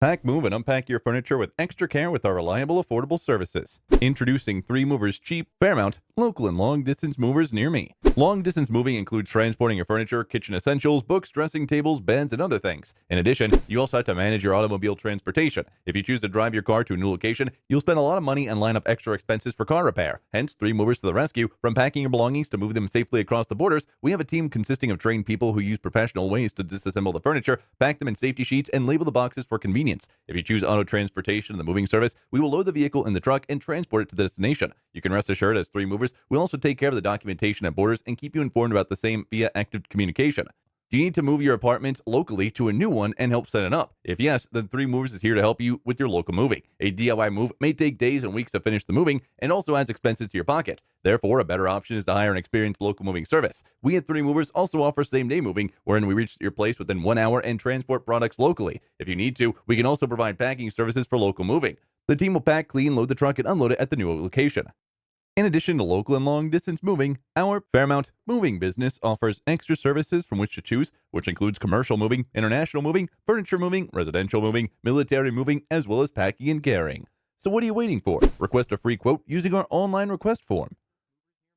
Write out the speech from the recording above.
Pack, move, and unpack your furniture with extra care with our reliable, affordable services. Introducing 3 Movers Cheap, Fairmount, local and long-distance movers near me. Long-distance moving includes transporting your furniture, kitchen essentials, books, dressing tables, beds, and other things. In addition, you also have to manage your automobile transportation. If you choose to drive your car to a new location, you'll spend a lot of money and line up extra expenses for car repair. Hence, 3 Movers to the rescue. From packing your belongings to moving them safely across the borders, we have a team consisting of trained people who use professional ways to disassemble the furniture, pack them in safety sheets, and label the boxes for convenience. If you choose auto transportation in the moving service, we will load the vehicle in the truck and transport it to the destination. You can rest assured, as 3 Movers, we'll also take care of the documentation at borders and keep you informed about the same via active communication. Do you need to move your apartment locally to a new one and help set it up? If yes, then 3 Movers is here to help you with your local moving. A DIY move may take days and weeks to finish the moving and also adds expenses to your pocket. Therefore, a better option is to hire an experienced local moving service. We at 3 Movers also offer same-day moving, wherein we reach your place within 1 hour and transport products locally. If you need to, we can also provide packing services for local moving. The team will pack, clean, load the truck, and unload it at the new location. In addition to local and long-distance moving, our Fairmount Moving business offers extra services from which to choose, which includes commercial moving, international moving, furniture moving, residential moving, military moving, as well as packing and carrying. So what are you waiting for? Request a free quote using our online request form.